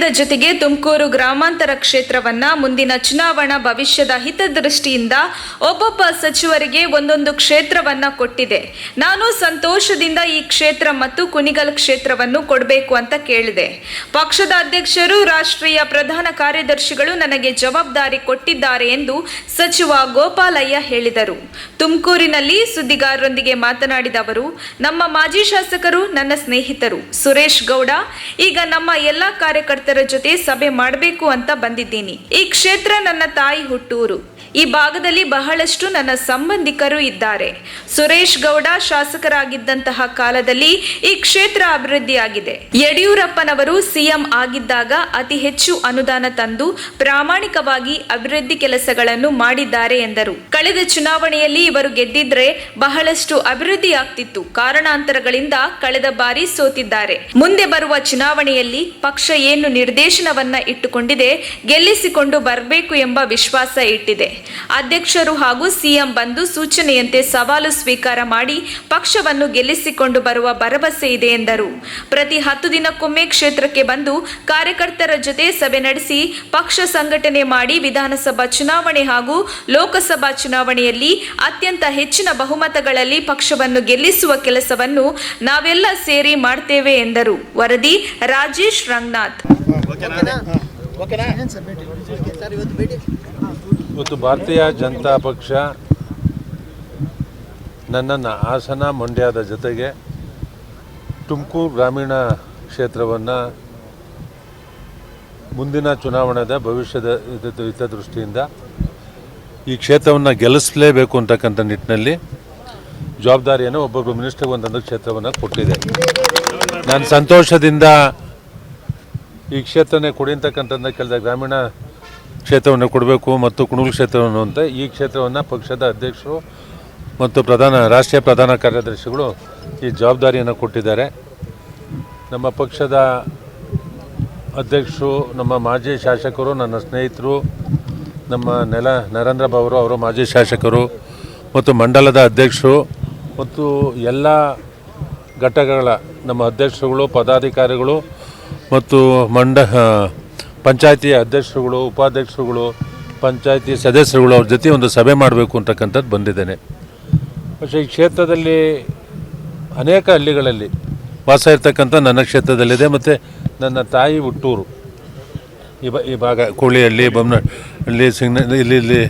ಇದರ ಜೊತೆಗೆ ತುಮಕೂರು ಗ್ರಾಮಾಂತರ ಕ್ಷೇತ್ರವನ್ನ ಮುಂದಿನ ಚುನಾವಣಾ ಭವಿಷ್ಯದ ಹಿತದೃಷ್ಟಿಯಿಂದ ಒಬ್ಬೊಬ್ಬ ಸಚಿವರಿಗೆ ಒಂದೊಂದು ಕ್ಷೇತ್ರವನ್ನ ಕೊಟ್ಟಿದೆ. ನಾನು ಸಂತೋಷದಿಂದ ಈ ಕ್ಷೇತ್ರ ಮತ್ತು ಕುಣಿಗಲ್ ಕ್ಷೇತ್ರವನ್ನು ಕೊಡಬೇಕು ಅಂತ ಕೇಳಿದೆ. ಪಕ್ಷದ ಅಧ್ಯಕ್ಷರು, ರಾಷ್ಟ್ರೀಯ ಪ್ರಧಾನ ಕಾರ್ಯದರ್ಶಿಗಳು ನನಗೆ ಜವಾಬ್ದಾರಿ ಕೊಟ್ಟಿದ್ದಾರೆ ಎಂದು ಸಚಿವ ಗೋಪಾಲಯ್ಯ ಹೇಳಿದರು. ತುಮಕೂರಿನಲ್ಲಿ ಸುದ್ದಿಗಾರರೊಂದಿಗೆ ಮಾತನಾಡಿದ ಅವರು, ನಮ್ಮ ಮಾಜಿ ಶಾಸಕರು ನನ್ನ ಸ್ನೇಹಿತರು ಸುರೇಶ್ ಗೌಡ, ಈಗ ನಮ್ಮ ಎಲ್ಲ ಕಾರ್ಯಕರ್ತರ ಜೊತೆ ಸಭೆ ಮಾಡಬೇಕು ಅಂತ ಬಂದಿದ್ದೀನಿ. ಈ ಕ್ಷೇತ್ರ ನನ್ನ ತಾಯಿ ಹುಟ್ಟೂರು. ಈ ಭಾಗದಲ್ಲಿ ಬಹಳಷ್ಟು ನನ್ನ ಸಂಬಂಧಿಕರು ಇದ್ದಾರೆ. ಸುರೇಶ್ ಗೌಡ ಶಾಸಕರಾಗಿದ್ದಂತಹ ಕಾಲದಲ್ಲಿ ಈ ಕ್ಷೇತ್ರ ಅಭಿವೃದ್ಧಿಯಾಗಿದೆ. ಯಡಿಯೂರಪ್ಪನವರು ಸಿಎಂ ಆಗಿದ್ದಾಗ ಅತಿ ಹೆಚ್ಚು ಅನುದಾನ ತಂದು ಪ್ರಾಮಾಣಿಕವಾಗಿ ಅಭಿವೃದ್ಧಿ ಕೆಲಸಗಳನ್ನು ಮಾಡಿದ್ದಾರೆ ಎಂದರು. ಕಳೆದ ಚುನಾವಣೆಯಲ್ಲಿ ಇವರು ಗೆದ್ದಿದ್ರೆ ಬಹಳಷ್ಟು ಅಭಿವೃದ್ಧಿಯಾಗ್ತಿತ್ತು. ಕಾರಣಾಂತರಗಳಿಂದ ಕಳೆದ ಬಾರಿ ಸೋತಿದ್ದಾರೆ. ಮುಂದೆ ಬರುವ ಚುನಾವಣೆಯಲ್ಲಿ ಪಕ್ಷ ಏನು ನಿರ್ದೇಶನವನ್ನ ಇಟ್ಟುಕೊಂಡಿದೆ ಗೆಲ್ಲಿಸಿಕೊಂಡು ಬರಬೇಕು ಎಂಬ ವಿಶ್ವಾಸ ಇಟ್ಟಿದೆ. ಅಧ್ಯಕ್ಷರು ಹಾಗೂ ಸಿಎಂ ಬಂದು ಸೂಚನೆಯಂತೆ ಸವಾಲು ಸ್ವೀಕಾರ ಮಾಡಿ ಪಕ್ಷವನ್ನು ಗೆಲ್ಲಿಸಿಕೊಂಡು ಬರುವ ಭರವಸೆ ಇದೆ ಎಂದರು. ಪ್ರತಿ 10 ದಿನಕ್ಕೊಮ್ಮೆ ಕ್ಷೇತ್ರಕ್ಕೆ ಬಂದು ಕಾರ್ಯಕರ್ತರ ಜೊತೆ ಸಭೆ ನಡೆಸಿ ಪಕ್ಷ ಸಂಘಟನೆ ಮಾಡಿ ವಿಧಾನಸಭಾ ಚುನಾವಣೆ ಹಾಗೂ ಲೋಕಸಭಾ ಚುನಾವಣೆಯಲ್ಲಿ ಅತ್ಯಂತ ಹೆಚ್ಚಿನ ಬಹುಮತಗಳಲ್ಲಿ ಪಕ್ಷವನ್ನು ಗೆಲ್ಲಿಸುವ ಕೆಲಸವನ್ನು ನಾವೆಲ್ಲ ಸೇರಿ ಮಾಡ್ತೇವೆ ಎಂದರು. ವರದಿ ರಾಜೇಶ್ ರಂಗನಾಥ್. ಇವತ್ತು ಭಾರತೀಯ ಜನತಾ ಪಕ್ಷ ನನ್ನನ್ನು ಹಾಸನ, ಮಂಡ್ಯದ ಜೊತೆಗೆ ತುಮಕೂರು ಗ್ರಾಮೀಣ ಕ್ಷೇತ್ರವನ್ನು ಮುಂದಿನ ಚುನಾವಣೆಯ ಭವಿಷ್ಯದ ಹಿತದೃಷ್ಟಿಯಿಂದ ಈ ಕ್ಷೇತ್ರವನ್ನು ಗೆಲ್ಲಿಸಲೇಬೇಕು ಅಂತಕ್ಕಂಥ ನಿಟ್ಟಿನಲ್ಲಿ ಜವಾಬ್ದಾರಿಯನ್ನು ಒಬ್ಬೊಬ್ಬರು ಮಿನಿಸ್ಟರ್ಗೆ ಒಂದೊಂದು ಕ್ಷೇತ್ರವನ್ನು ಕೊಟ್ಟಿದೆ. ನಾನು ಸಂತೋಷದಿಂದ ಈ ಕ್ಷೇತ್ರನೇ ಕೊಡಿ ಅಂತಕ್ಕಂಥದ್ದನ್ನ ಕೇಳಿದ. ಗ್ರಾಮೀಣ ಕ್ಷೇತ್ರವನ್ನು ಕೊಡಬೇಕು ಮತ್ತು ಕುಣಿಗಲ್ ಕ್ಷೇತ್ರವನ್ನು ಅಂತ ಈ ಕ್ಷೇತ್ರವನ್ನು ಪಕ್ಷದ ಅಧ್ಯಕ್ಷರು ಮತ್ತು ರಾಷ್ಟ್ರೀಯ ಪ್ರಧಾನ ಕಾರ್ಯದರ್ಶಿಗಳು ಈ ಜವಾಬ್ದಾರಿಯನ್ನು ಕೊಟ್ಟಿದ್ದಾರೆ. ನಮ್ಮ ಪಕ್ಷದ ಅಧ್ಯಕ್ಷರು, ನಮ್ಮ ಮಾಜಿ ಶಾಸಕರು, ನನ್ನ ಸ್ನೇಹಿತರು, ನಮ್ಮ ನರೇಂದ್ರ ಬಾಬು ಅವರು ಮಾಜಿ ಶಾಸಕರು ಮತ್ತು ಮಂಡಲದ ಅಧ್ಯಕ್ಷರು ಮತ್ತು ಎಲ್ಲ ಘಟಕಗಳ ನಮ್ಮ ಅಧ್ಯಕ್ಷರುಗಳು, ಪದಾಧಿಕಾರಿಗಳು ಮತ್ತು ಪಂಚಾಯತಿ ಅಧ್ಯಕ್ಷರುಗಳು, ಉಪಾಧ್ಯಕ್ಷರುಗಳು, ಪಂಚಾಯತಿ ಸದಸ್ಯರುಗಳು ಅವ್ರ ಜೊತೆ ಒಂದು ಸಭೆ ಮಾಡಬೇಕು ಅಂತಕ್ಕಂಥದ್ದು ಬಂದಿದ್ದೇನೆ. പക്ഷേ ಈ ಕ್ಷೇತ್ರದಲ್ಲಿ ಅನೇಕ ಹಳ್ಳಿಗಳಲ್ಲಿ ವಾಸ ಇರ್ತಕ್ಕಂಥ ನನ್ನ ಕ್ಷೇತ್ರದಲ್ಲಿದೆ ಮತ್ತು ನನ್ನ ತಾಯಿ ಹುಟ್ಟೂರು ಈ ಭಾಗ ಕೋಳಿಹಳ್ಳಿ, ಬೊಮ್ಮನಹಳ್ಳಿ, ಇಲ್ಲಿ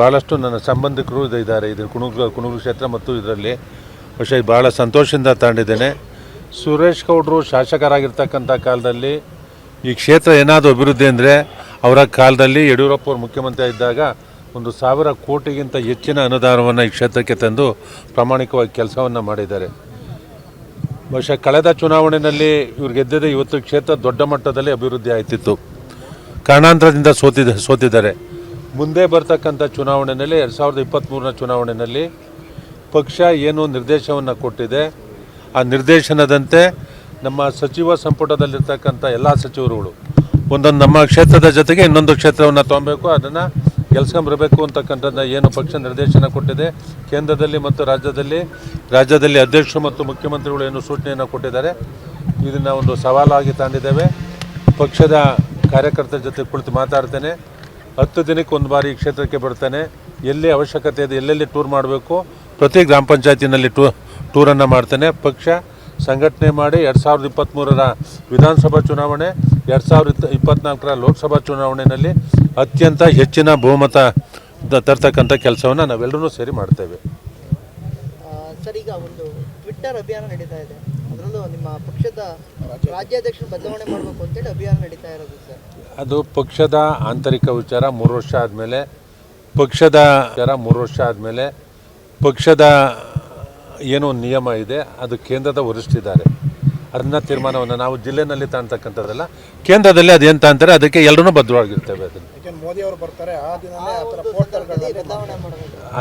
ಭಾಳಷ್ಟು ನನ್ನ ಸಂಬಂಧಿಕರು ಇದ್ದಾರೆ. ಇದು ಕುಣಿಗಲ್ ಕ್ಷೇತ್ರ ಮತ್ತು ಇದರಲ್ಲಿ പക്ഷേ ಭಾಳ ಸಂತೋಷದಿಂದ ತಗೊಂಡಿದ್ದೇನೆ. ಸುರೇಶ್ ಗೌಡರು ಶಾಸಕರಾಗಿರ್ತಕ್ಕಂಥ ಕಾಲದಲ್ಲಿ ಈ ಕ್ಷೇತ್ರ ಏನಾದರೂ ಅಭಿವೃದ್ಧಿ ಅಂದರೆ ಅವರ ಕಾಲದಲ್ಲಿ ಯಡಿಯೂರಪ್ಪ ಅವರು ಮುಖ್ಯಮಂತ್ರಿ ಇದ್ದಾಗ 1,000 ಕೋಟಿಗಿಂತ ಹೆಚ್ಚಿನ ಅನುದಾನವನ್ನು ಈ ಕ್ಷೇತ್ರಕ್ಕೆ ತಂದು ಪ್ರಾಮಾಣಿಕವಾಗಿ ಕೆಲಸವನ್ನು ಮಾಡಿದ್ದಾರೆ. ಬಹುಶಃ ಕಳೆದ ಚುನಾವಣೆಯಲ್ಲಿ ಇವ್ರು ಗೆದ್ದಿದೆ. ಇವತ್ತು ಕ್ಷೇತ್ರ ದೊಡ್ಡ ಮಟ್ಟದಲ್ಲಿ ಅಭಿವೃದ್ಧಿ ಆಯ್ತಿತ್ತು. ಕಾರಣಾಂತರದಿಂದ ಸೋತಿದ್ದಾರೆ. ಮುಂದೆ ಬರ್ತಕ್ಕಂಥ ಚುನಾವಣೆಯಲ್ಲಿ 2023ರ ಚುನಾವಣೆಯಲ್ಲಿ ಪಕ್ಷ ಏನು ನಿರ್ದೇಶನವನ್ನು ಕೊಟ್ಟಿದೆ ಆ ನಿರ್ದೇಶನದಂತೆ ನಮ್ಮ ಸಚಿವ ಸಂಪುಟದಲ್ಲಿರ್ತಕ್ಕಂಥ ಎಲ್ಲ ಸಚಿವರುಗಳು ಒಂದೊಂದು ನಮ್ಮ ಕ್ಷೇತ್ರದ ಜೊತೆಗೆ ಇನ್ನೊಂದು ಕ್ಷೇತ್ರವನ್ನು ತೊಗೊಬೇಕು, ಅದನ್ನು ಗೆಲ್ಸ್ಕೊಂಬರಬೇಕು ಅಂತಕ್ಕಂಥದ್ದನ್ನ ಏನು ಪಕ್ಷ ನಿರ್ದೇಶನ ಕೊಟ್ಟಿದೆ. ಕೇಂದ್ರದಲ್ಲಿ ಮತ್ತು ರಾಜ್ಯದಲ್ಲಿ ಅಧ್ಯಕ್ಷರು ಮತ್ತು ಮುಖ್ಯಮಂತ್ರಿಗಳು ಏನು ಸೂಚನೆಯನ್ನು ಕೊಟ್ಟಿದ್ದಾರೆ, ಇದನ್ನು ಒಂದು ಸವಾಲಾಗಿ ತಂದಿದ್ದೇವೆ. ಪಕ್ಷದ ಕಾರ್ಯಕರ್ತರ ಜೊತೆ ಕುಳಿತು ಮಾತಾಡ್ತೇನೆ. 10 ದಿನಕ್ಕೆ ಒಂದು ಬಾರಿ ಈ ಕ್ಷೇತ್ರಕ್ಕೆ ಬರ್ತಾನೆ. ಎಲ್ಲಿ ಅವಶ್ಯಕತೆ ಇದೆ, ಎಲ್ಲೆಲ್ಲಿ ಟೂರ್ ಮಾಡಬೇಕು, ಪ್ರತಿ ಗ್ರಾಮ ಪಂಚಾಯತಿನಲ್ಲಿ ಟೂರನ್ನು ಮಾಡ್ತೇನೆ. ಪಕ್ಷ ಸಂಘಟನೆ ಮಾಡಿ 2023ರ ವಿಧಾನಸಭಾ ಚುನಾವಣೆ, 2024ರ ಲೋಕಸಭಾ ಚುನಾವಣೆಯಲ್ಲಿ ಅತ್ಯಂತ ಹೆಚ್ಚಿನ ಬಹುಮತ ತರ್ತಕ್ಕಂಥ ಕೆಲಸವನ್ನು ನಾವೆಲ್ಲರೂ ಸೇರಿ ಮಾಡ್ತೇವೆ. ಸರ್, ಈಗ ಒಂದು ಟ್ವಿಟ್ಟರ್ ಅಭಿಯಾನ ನಡೀತಾ ಇದೆ. ಅದರಲ್ಲೂ ನಿಮ್ಮ ಪಕ್ಷದ ರಾಜ್ಯಾಧ್ಯಕ್ಷರು ಬದಲಾವಣೆ ಮಾಡಬೇಕು ಅಂತೇಳಿ ಅಭಿಯಾನ ನಡೀತಾ ಇರೋದು ಸರ್. ಅದು ಪಕ್ಷದ ಆಂತರಿಕ ವಿಚಾರ. 3 ವರ್ಷ ಆದಮೇಲೆ ಪಕ್ಷದ ಏನೋ ನಿಯಮ ಇದೆ, ಅದು ಕೇಂದ್ರದ ವರಿಷ್ಠರಿದ್ದಾರೆ. ಅದನ್ನ ತೀರ್ಮಾನವನ್ನು ನಾವು ಜಿಲ್ಲೆಯಲ್ಲಿ ತಾಂತಕ್ಕಂಥದ್ದಲ್ಲ, ಕೇಂದ್ರದಲ್ಲಿ ಅದೇನು ತಾಂತಾರೆ ಅದಕ್ಕೆ ಎಲ್ಲರೂ ಬದ್ಧವಾಗಿರ್ತೇವೆ.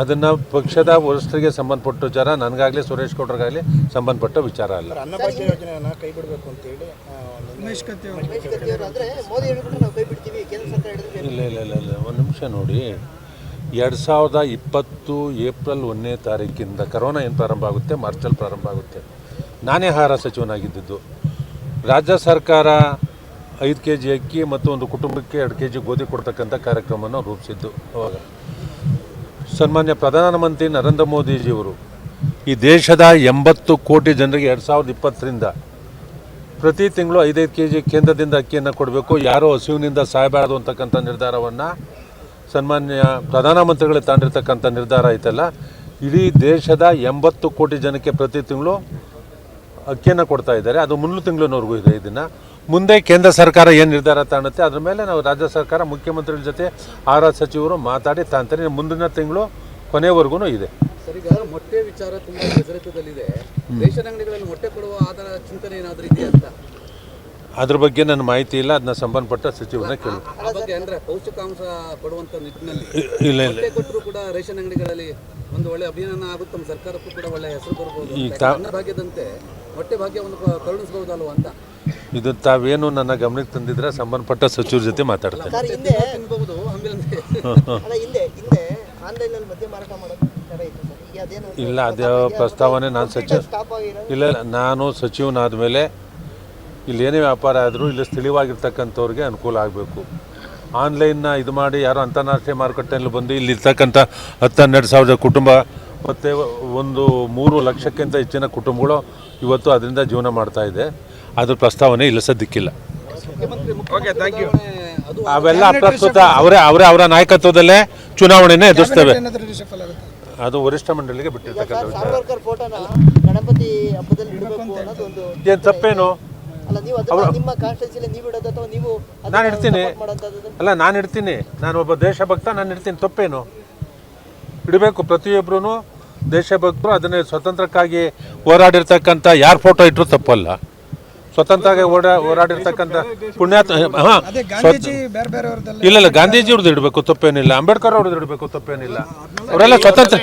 ಅದನ್ನು ಪಕ್ಷದ ವರಿಷ್ಠರಿಗೆ ಸಂಬಂಧಪಟ್ಟ ವಿಚಾರ, ನನಗಾಗಲಿ ಸುರೇಶ್ ಗೌಡ್ರಿಗಾಗಲಿ ಸಂಬಂಧಪಟ್ಟ ವಿಚಾರ ಅಲ್ಲ. ಇಲ್ಲ, ಒಂದು ನಿಮಿಷ ನೋಡಿ. 2020 ಏಪ್ರಿಲ್ 1ನೇ ತಾರೀಕಿಂದ ಕರೋನಾ ಏನು ಪ್ರಾರಂಭ ಆಗುತ್ತೆ, ಮಾರ್ಚಲ್ಲಿ ಪ್ರಾರಂಭ ಆಗುತ್ತೆ. ನಾನೇ ಆಹಾರ ಸಚಿವನಾಗಿದ್ದು. ರಾಜ್ಯ ಸರ್ಕಾರ 5 ಕೆ ಜಿ ಅಕ್ಕಿ ಮತ್ತು ಒಂದು ಕುಟುಂಬಕ್ಕೆ 2 ಕೆ ಜಿ ಗೋಧಿ ಕೊಡ್ತಕ್ಕಂಥ ಕಾರ್ಯಕ್ರಮವನ್ನು ರೂಪಿಸಿದ್ದು. ಅವಾಗ ಸನ್ಮಾನ್ಯ ಪ್ರಧಾನಮಂತ್ರಿ ನರೇಂದ್ರ ಮೋದಿಜಿಯವರು ಈ ದೇಶದ 80 ಕೋಟಿ ಜನರಿಗೆ 2020ರಿಂದ ಪ್ರತಿ ತಿಂಗಳು 5 ಕೆ ಜಿ ಕೇಂದ್ರದಿಂದ ಅಕ್ಕಿಯನ್ನು ಕೊಡಬೇಕು, ಯಾರೋ ಹಸಿವಿನಿಂದ ಸಾಯಬಾರದು ಅಂತಕ್ಕಂಥ ನಿರ್ಧಾರವನ್ನು ಸನ್ಮಾನ್ಯ ಪ್ರಧಾನಮಂತ್ರಿಗಳೇ ತಗೊಂಡಿರ್ತಕ್ಕಂಥ ನಿರ್ಧಾರ ಐತಲ್ಲ, ಇಡೀ ದೇಶದ 80 ಕೋಟಿ ಜನಕ್ಕೆ ಪ್ರತಿ ತಿಂಗಳು ಅಕ್ಕಿಯನ್ನು ಕೊಡ್ತಾ ಇದ್ದಾರೆ. ಅದು ಮುಂದಿನ ತಿಂಗಳಿನವರೆಗೂ ಇದೆ. ಇದನ್ನು ಮುಂದೆ ಕೇಂದ್ರ ಸರ್ಕಾರ ಏನು ನಿರ್ಧಾರ ತಗೊಳುತ್ತೆ ಅದ್ರ ಮೇಲೆ ನಾವು ರಾಜ್ಯ ಸರ್ಕಾರ ಮುಖ್ಯಮಂತ್ರಿಗಳ ಜೊತೆ ಆಹಾರ ಸಚಿವರು ಮಾತಾಡಿ ತಾಂತಾರೆ. ಮುಂದಿನ ತಿಂಗಳು ಕೊನೆವರೆಗೂ ಇದೆ. ಸರ್, ಈಗ ಮೊಟ್ಟೆ ವಿಚಾರ ತುಂಬ ಪ್ರಚಲಿತದಲ್ಲಿದೆ. ರೇಷನ್ ಅಂಗಡಿಗಳಲ್ಲಿ ಮೊಟ್ಟೆ ಕೊಡುವ ಆಧಾರ ಚಿಂತನೆ ಏನಾದರೂ ಇದೆಯಾ ಅಂತ? ಅದ್ರ ಬಗ್ಗೆ ನನ್ನ ಮಾಹಿತಿ ಇಲ್ಲ, ಅದನ್ನ ಸಂಬಂಧಪಟ್ಟ ಸಚಿವರನ್ನ ಕೇಳಿ. ಆ ಬಗ್ಗೆ ಅಂದರೆ ಪೌಷ್ಟಿಕಾಂಶ ಕೊಡುವಂಥ ನಿಟ್ಟಿನಲ್ಲಿ ಇಲ್ಲ ಮೊಟ್ಟೆ ಕೊಟ್ಟರು ಕೂಡ ರೇಷನ್ ಅಂಗಡಿಗಳಲ್ಲಿ ಒಂದು ಒಳ್ಳೆ ಅಭಿಯಾನ ಆಗುತ್ತೆ, ನಮ್ಮ ಸರ್ಕಾರಕ್ಕೂ ಕೂಡ ಒಳ್ಳೆ ಹೆಸರು ಬರ್ಬೋದು. ಅನ್ನ ಭಾಗ್ಯದಂತೆ ಮೊಟ್ಟೆ ಭಾಗ್ಯವನ್ನು ಕರುಣಿಸಬಹುದಲ್ವ ಅಂತ. ಇದು ತಾವೇನು ನನ್ನ ಗಮನಕ್ಕೆ ತಂದಿದ್ರೆ ಸಂಬಂಧಪಟ್ಟ ಸಚಿವರ ಜೊತೆ ಮಾತಾಡ್ತೇನೆ. ಸರ್ ಹಿಂದೆ ತಿನ್ಬಹುದು ಆಮೇಲೆ ಅಲ್ಲ ಹಿಂದೆ ಆನ್ಲೈನಲ್ಲಿ ಮದ್ಯ ಮಾರಾಟ ಮಾಡೋದು ಥರ ಇತ್ತು ಸರ್. ಈಗ ಅದೇನು ಇಲ್ಲ, ಅದೇ ಪ್ರಸ್ತಾವನೆ ನಾನು ಸ್ಟಾಪ್ ಆಗಿರೋದು. ಇಲ್ಲ, ನಾನು ಸಚಿವನಾದ ಮೇಲೆ ಇಲ್ಲಿ ಏನೇ ವ್ಯಾಪಾರ ಆದರೂ ಇಲ್ಲಿ ಸ್ಥಳೀಯವಾಗಿರ್ತಕ್ಕಂಥವ್ರಿಗೆ ಅನುಕೂಲ ಆಗಬೇಕು. ಆನ್ಲೈನ್ನ ಇದು ಮಾಡಿ ಯಾರೋ ಅಂತಾರಾಷ್ಟ್ರೀಯ ಮಾರುಕಟ್ಟೆಯಲ್ಲಿ ಬಂದು ಇಲ್ಲಿ ಇರ್ತಕ್ಕಂಥ 10-12 ಸಾವಿರ ಕುಟುಂಬ ಮತ್ತು ಒಂದು 3 ಲಕ್ಷಕ್ಕಿಂತ ಹೆಚ್ಚಿನ ಕುಟುಂಬಗಳು ಇವತ್ತು ಅದರಿಂದ ಜೀವನ ಮಾಡ್ತಾ ಇದೆ. ಅದ್ರ ಪ್ರಸ್ತಾವನೆ ಇಲ್ಲ, ಸದ್ಯಕ್ಕಿಲ್ಲ. ಅದು ಅವೆಲ್ಲ ಅಪ್ರಸ್ತುತ. ಅವರ ನಾಯಕತ್ವದಲ್ಲೇ ಚುನಾವಣೆನೇ ಎದುರಿಸ್ತೇವೆ. ಅದು ವರಿಷ್ಠ ಮಂಡಳಿಗೆ ಬಿಟ್ಟಿರ್ತಕ್ಕಂಥ ವಿಚಾರ. ಸಾವರ್ಕರ್ ಫೋಟೋನ ಗಣಪತಿ ಹಬ್ಬದಲ್ಲಿ ಇಡಬೇಕು ಅನ್ನೋದು ಒಂದು ಏನು ತಪ್ಪೇನು? ಅಲ್ಲ, ನೀವು ಅದನ್ನ ನಿಮ್ಮ ಕಾನ್ಸ್ಟಿಟ್ಯೂನ್ಸಿಯಲ್ಲಿ ನೀವು ಇಡೋದು ಅಥವಾ ನೀವು ನಾನು ಇಡ್ತೀನಿ. ಮಾಡೋಂಥದ್ದು? ಅಲ್ಲ, ನಾನು ಇಡ್ತೀನಿ. ನಾನು ಒಬ್ಬ ದೇಶಭಕ್ತ, ನಾನು ಇಡ್ತೀನಿ. ತಪ್ಪೇನು? ಇಡಬೇಕು. ಪ್ರತಿಯೊಬ್ಬರೂ ದೇಶಭಕ್ತರು ಅದನ್ನೇ ಸ್ವತಂತ್ರಕ್ಕಾಗಿ ಹೋರಾಡಿರ್ತಕ್ಕಂಥ ಯಾರು ಫೋಟೋ ಇಟ್ಟರು ತಪ್ಪಲ್ಲ. ಸ್ವತಂತ್ರವಾಗಿ ಹೋರಾಡಿರ್ತಕ್ಕಂಥ ಪುಣ್ಯಾತ್ಮ. ಹಾಂ, ಇಲ್ಲ, ಗಾಂಧೀಜಿಯವ್ರದ್ದು ಇಡಬೇಕು, ತಪ್ಪೇನಿಲ್ಲ. ಅಂಬೇಡ್ಕರ್ ಅವ್ರದ್ದು ಇಡಬೇಕು, ತಪ್ಪೇನಿಲ್ಲ. ಅವರೆಲ್ಲ ಸ್ವತಂತ್ರ.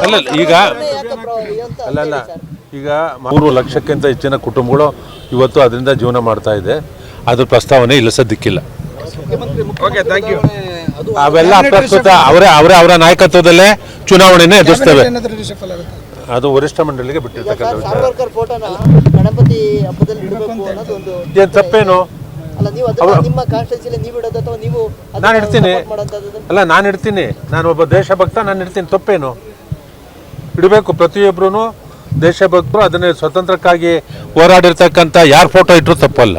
ಅಲ್ಲ, ಈಗ ಅಲ್ಲಲ್ಲ, ಈಗ 3 ಲಕ್ಷಕ್ಕಿಂತ ಹೆಚ್ಚಿನ ಕುಟುಂಬಗಳು ಇವತ್ತು ಅದರಿಂದ ಜೀವನ ಮಾಡ್ತಾ ಇದೆ. ಅದ್ರ ಪ್ರಸ್ತಾವನೆ ಇಲ್ಲ, ಸದ್ಯಕ್ಕಿಲ್ಲ. ಅದು ಅವೆಲ್ಲ ಅಪ್ರಸ್ತುತ. ಅವರ ನಾಯಕತ್ವದಲ್ಲೇ ಚುನಾವಣೆನೇ ಎದುರಿಸ್ತೇವೆ. ಅದು ವರಿಷ್ಠ ಮಂಡಳಿಗೆ ಬಿಟ್ಟಿರ್ತಕ್ಕಂಥ ವಿಚಾರ. ಸಾವರ್ಕರ್ ಫೋಟೋನ ಗಣಪತಿ ಹಬ್ಬದಲ್ಲಿ ಇಡಬೇಕು ಅನ್ನೋದು ಒಂದು ಏನು ತಪ್ಪೇನು? ಅಲ್ಲ, ನೀವು ಅದನ್ನ ನಿಮ್ಮ ಕಾನ್ಸ್ಟಿಟ್ಯೂನ್ಸಿಯಲ್ಲಿ ನೀವು ಇಡೋದು ಅಥವಾ ನೀವು ನಾನು ಇಡ್ತೀನಿ. ಮಾಡೋಂಥದ್ದು? ಅಲ್ಲ, ನಾನು ಇಡ್ತೀನಿ. ನಾನು ಒಬ್ಬ ದೇಶಭಕ್ತ, ನಾನು ಇಡ್ತೀನಿ. ತಪ್ಪೇನು? ಇಡಬೇಕು. ಪ್ರತಿಯೊಬ್ಬರೂ ದೇಶಭಕ್ತರು ಅದನ್ನೇ ಸ್ವತಂತ್ರಕ್ಕಾಗಿ ಹೋರಾಡಿರ್ತಕ್ಕಂಥ ಯಾರು ಫೋಟೋ ಇಟ್ಟರು ತಪ್ಪಲ್ಲ.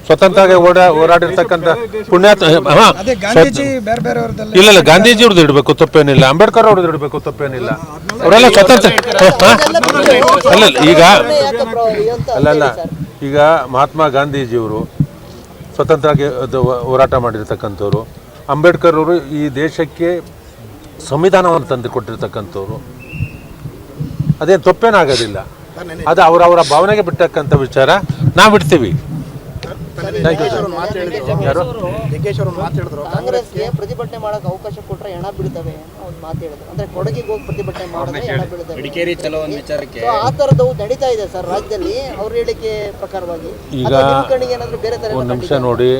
ಸ್ವತಂತ್ರವಾಗಿ ಹೋರಾಡಿರ್ತಕ್ಕಂಥ ಪುಣ್ಯಾತ್ಮ. ಹಾಂ, ಇಲ್ಲ, ಗಾಂಧೀಜಿಯವ್ರದ್ದು ಇಡಬೇಕು, ತಪ್ಪೇನಿಲ್ಲ. ಅಂಬೇಡ್ಕರ್ ಅವ್ರದ್ದು ಇಡಬೇಕು, ತಪ್ಪೇನಿಲ್ಲ. ಅವರೆಲ್ಲ ಸ್ವತಂತ್ರ. ಅಲ್ಲ, ಈಗ ಅಲ್ಲಲ್ಲ, ಈಗ ಮಹಾತ್ಮ ಗಾಂಧೀಜಿಯವರು ಸ್ವತಂತ್ರವಾಗಿ ಹೋರಾಟ ಮಾಡಿರ್ತಕ್ಕಂಥವ್ರು. ಅಂಬೇಡ್ಕರ್ ಅವರು ಈ ದೇಶಕ್ಕೆ ಸಂವಿಧಾನವನ್ನು ತಂದು ಕೊಟ್ಟಿರ್ತಕ್ಕಂಥವ್ರು. ಅದೇನು ತಪ್ಪೇನಾಗೋದಿಲ್ಲ. ಅದು ಅವರವರ ಭಾವನೆಗೆ ಬಿಟ್ಟಕ್ಕಂಥ ವಿಚಾರ. ನಾವು ಬಿಡ್ತೀವಿ. ಯಾರು? ಕಾಂಗ್ರೆಸ್ಗೆ ಪ್ರತಿಭಟನೆ ಮಾಡಕ್ಕೆ ಅವಕಾಶ ಕೊಟ್ಟರೆ ಹೆಣ ಬೀಳ್ತವೆ ಒಂದು ಮಾತು ಹೇಳಿದ್ರು. ಅಂದ್ರೆ ಕೊಡಗಿಗೆ ಹೋಗಿ ಪ್ರತಿಭಟನೆ ಮಾಡಿದ್ರೆ ಹೆಣ ಬೀಳ್ತವೆ. ಆ ಥರದ್ದು ನಡೀತಾ ಇದೆ ಸರ್ ರಾಜ್ಯದಲ್ಲಿ, ಅವ್ರ ಹೇಳಿಕೆ ಪ್ರಕಾರವಾಗಿ. ಈಗ ಕಣ್ಣಿಗೆ ಏನಾದರೂ ಬೇರೆ ಥರ ಒಂದು ನಿಮಿಷ ನೋಡಿ.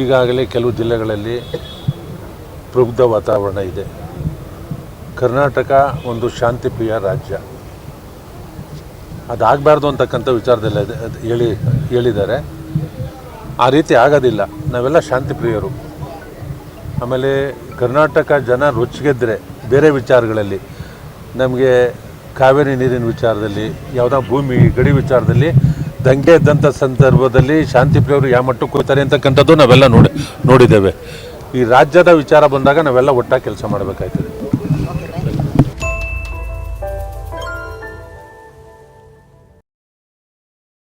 ಈಗಾಗಲೇ ಕೆಲವು ಜಿಲ್ಲೆಗಳಲ್ಲಿ ಪ್ರಬುದ್ಧ ವಾತಾವರಣ ಇದೆ. ಕರ್ನಾಟಕ ಒಂದು ಶಾಂತಿಪ್ರಿಯ ರಾಜ್ಯ. ಅದಾಗಬಾರ್ದು ಅಂತಕ್ಕಂಥ ವಿಚಾರದಲ್ಲಿ ಹೇಳಿದ್ದಾರೆ. ಆ ರೀತಿ ಆಗೋದಿಲ್ಲ. ನಾವೆಲ್ಲ ಶಾಂತಿಪ್ರಿಯರು. ಆಮೇಲೆ ಕರ್ನಾಟಕ ಜನ ರೊಚ್ಚಿಗೆದ್ದರೆ ಬೇರೆ ವಿಚಾರಗಳಲ್ಲಿ, ನಮಗೆ ಕಾವೇರಿ ನೀರಿನ ವಿಚಾರದಲ್ಲಿ, ಯಾವುದೋ ಭೂಮಿ ಗಡಿ ವಿಚಾರದಲ್ಲಿ ದಂಗೆ ಇದ್ದಂಥ ಸಂದರ್ಭದಲ್ಲಿ ಶಾಂತಿಪ್ರಿಯರು ಯಾವ ಮಟ್ಟಕ್ಕೆ ಹೋಗ್ತಾರೆ ಅಂತಕ್ಕಂಥದ್ದು ನಾವೆಲ್ಲ ನೋಡಿದ್ದೇವೆ. ಈ ರಾಜ್ಯದ ವಿಚಾರ ಬಂದಾಗ ನಾವೆಲ್ಲ ಒಟ್ಟಾಗಿ ಕೆಲಸ ಮಾಡಬೇಕಾಗ್ತದೆ.